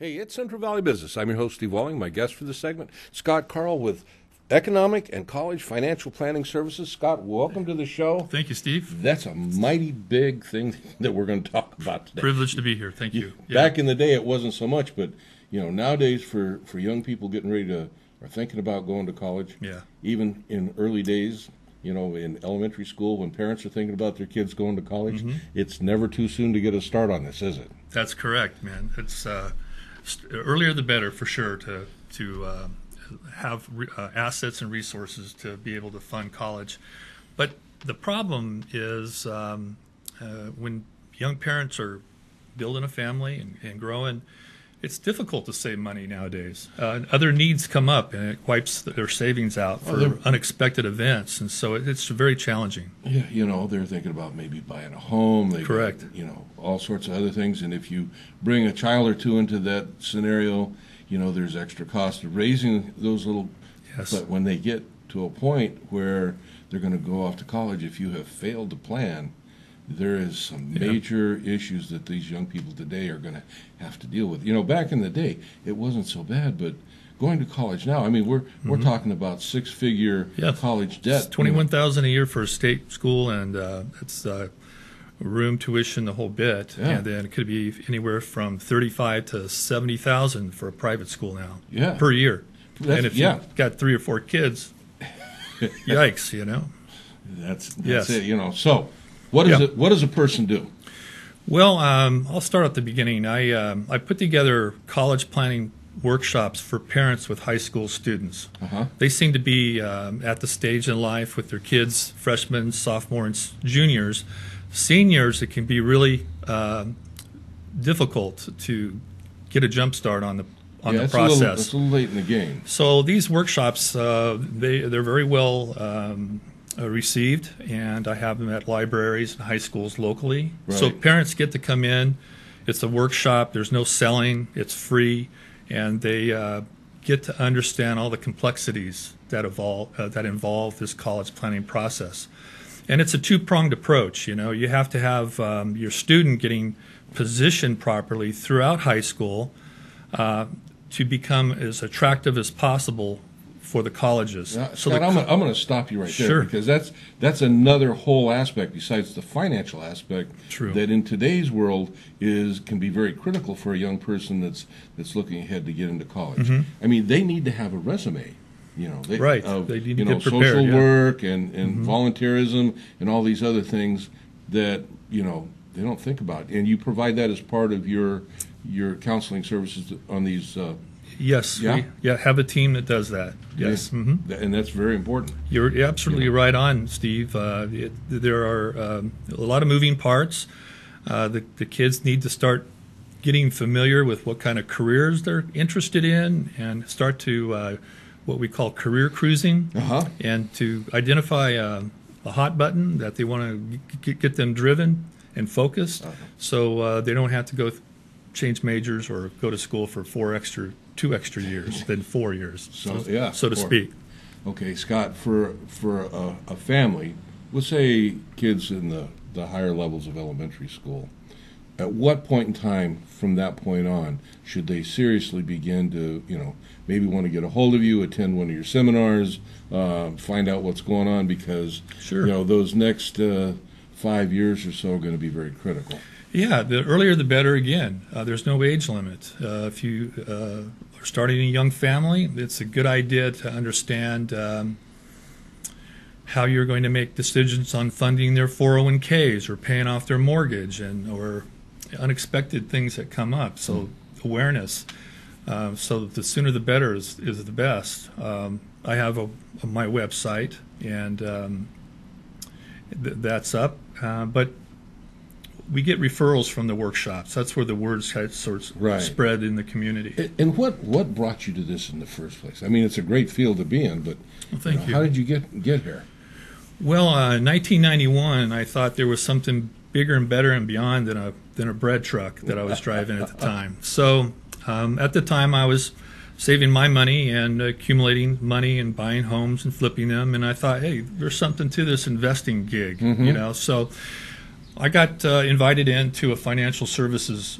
Hey, it's Central Valley Business. I'm your host, Steve Walling. My guest for this segment, Scott Karl with Economic and College Financial Planning Services. Scott, welcome to the show. Thank you, Steve. That's a mighty big thing that we're going to talk about today. Privileged to be here. Thank you. Back in the day, it wasn't so much, but nowadays for young people getting ready to or thinking about going to college, even in early days, in elementary school, when parents are thinking about their kids going to college, it's never too soon to get a start on this, is it? That's correct, man. It's earlier the better for sure to have assets and resources to be able to fund college. But the problem is when young parents are building a family and growing, it's difficult to save money nowadays. Other needs come up, and it wipes their savings out for unexpected events, and so it's very challenging. Yeah, they're thinking about maybe buying a home. Correct. All sorts of other things, and if you bring a child or two into that scenario, there's extra cost of raising those little. Yes. But when they get to a point where they're going to go off to college, if you have failed to plan, there is some major issues that these young people today are going to have to deal with. Back in the day, it wasn't so bad, but going to college now, I mean, we're talking about six-figure college debt. It's $21,000 a year for a state school, and it's room, tuition, the whole bit. Yeah. And then it could be anywhere from $35,000 to $70,000 for a private school now per year. And if you've got 3 or 4 kids, yikes, That's it. So. What does a person do? Well, I'll start at the beginning. I put together college planning workshops for parents with high school students. They seem to be at the stage in life with their kids, freshmen, sophomores, and juniors. Seniors, it can be really difficult to get a jump start on the process. It's a little late in the game. So these workshops, they're very well received, and I have them at libraries and high schools locally. Right. So parents get to come in. It's a workshop. There's no selling. It's free, and they get to understand all the complexities that involve this college planning process. And it's a two-pronged approach. You have to have your student getting positioned properly throughout high school to become as attractive as possible for the colleges. Scott, I'm going to stop you right there, because that's another whole aspect besides the financial aspect. True. That in today's world can be very critical for a young person that's looking ahead to get into college. I mean, they need to have a resume. They need to get prepared, social work and volunteerism and all these other things that they don't think about. And you provide that as part of your counseling services on these. Yes, we have a team that does that. Yes, and that's very important. You're absolutely right on, Steve. There are a lot of moving parts. The kids need to start getting familiar with what kind of careers they're interested in, and start to what we call career cruising, and to identify a hot button that they want to get them driven and focused, so they don't have to go change majors or go to school for 2 extra years than 4 years, so to speak. Okay, Scott, for a family, let's say kids in the higher levels of elementary school, at what point in time from that point on should they seriously begin to, maybe want to get a hold of you, attend one of your seminars, find out what's going on, because those next 5 years or so are going to be very critical. Yeah, the earlier the better again. There's no age limit. If you are starting a young family, it's a good idea to understand how you're going to make decisions on funding their 401ks or paying off their mortgage or unexpected things that come up. So awareness. So the sooner the better is the best. I have my website, and that's up. But we get referrals from the workshops. That's where the word sort of spread in the community. And what brought you to this in the first place? I mean, it's a great field to be in, but thank you. How did you get here? Well, in 1991, I thought there was something bigger and better and beyond than a bread truck that I was driving at the time. So at the time, I was saving my money and accumulating money and buying homes and flipping them, and I thought, hey, there's something to this investing gig, So I got invited into a financial services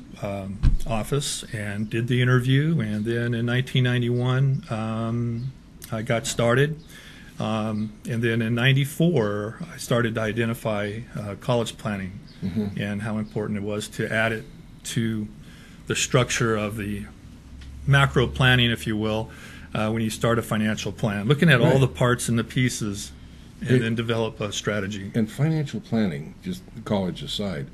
office and did the interview, and then in 1991 I got started, and then in 94 I started to identify college planning and how important it was to add it to the structure of the macro planning, if you will, when you start a financial plan, looking at all the parts and the pieces, and then develop a strategy. And financial planning, just college aside,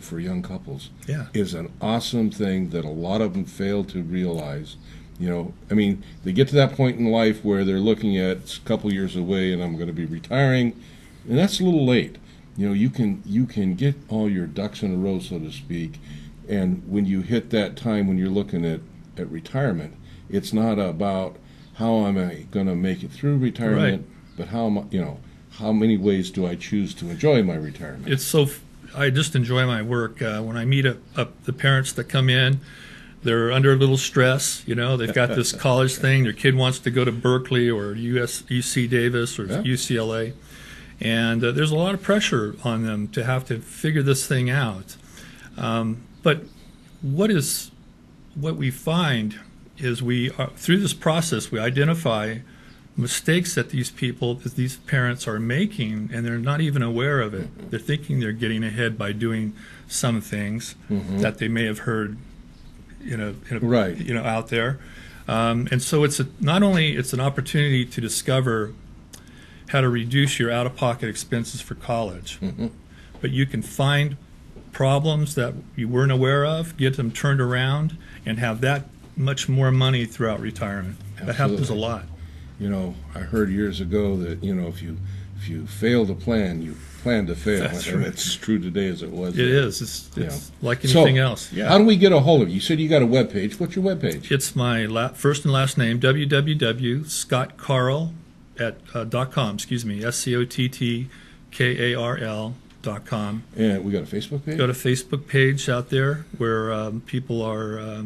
for young couples, is an awesome thing that a lot of them fail to realize. You know, I mean, they get to that point in life where they're looking at it's a couple years away and I'm going to be retiring, and that's a little late. You know, you can get all your ducks in a row, so to speak, and when you hit that time when you're looking at retirement, it's not about how am I going to make it through retirement, but how many ways do I choose to enjoy my retirement? I just enjoy my work. When I meet up the parents that come in, they're under a little stress. You know, they've got this college thing. Their kid wants to go to Berkeley or UC Davis or UCLA, and there's a lot of pressure on them to have to figure this thing out. But what we find is through this process we identify mistakes that these parents are making, and they're not even aware of it. They're thinking they're getting ahead by doing some things that they may have heard, out there. And so it's not only an opportunity to discover how to reduce your out-of-pocket expenses for college, but you can find problems that you weren't aware of, get them turned around, and have that much more money throughout retirement. Absolutely. That happens a lot. You know, I heard years ago that, you know, if you fail to plan, you plan to fail. That's and right. it's true today as it was. It is. It's like anything else. Yeah. How do we get a hold of you? You said you got a web page. What's your web page? It's my first and last name, www.scottkarl.com. SCOTTKARL.com. And we got a Facebook page? Got a Facebook page out there where people are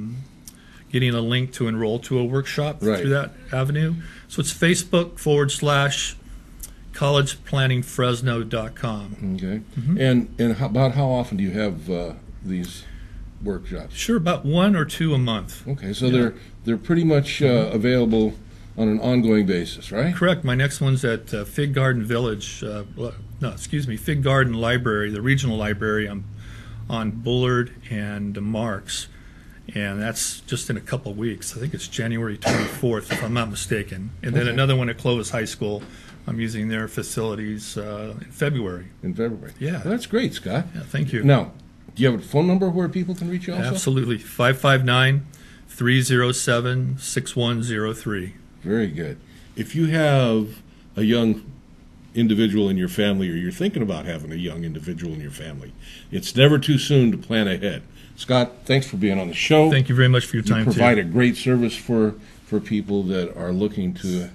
getting a link to enroll to a workshop through that avenue. So it's Facebook.com/collegeplanningfresno.com. Okay. And about how often do you have these workshops? Sure, about 1 or 2 a month. Okay, so they're pretty much available on an ongoing basis, right? Correct. My next one's at Fig Garden Village. Fig Garden Library, the regional library on Bullard and Marks. And that's just in a couple weeks. I think it's January 24th, if I'm not mistaken. And then another one at Clovis High School. I'm using their facilities in February. In February. Yeah. Well, that's great, Scott. Yeah, thank you. Now, do you have a phone number where people can reach you also? Absolutely. 559-307-6103. Very good. If you have a young individual in your family, or you're thinking about having a young individual in your family, it's never too soon to plan ahead. Scott, thanks for being on the show. Thank you very much for your time. You provide a great service for people that are looking to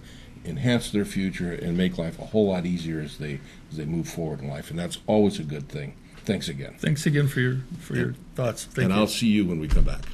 enhance their future and make life a whole lot easier as they move forward in life, and that's always a good thing. Thanks again. Thanks again for your thoughts. Thank you. I'll see you when we come back.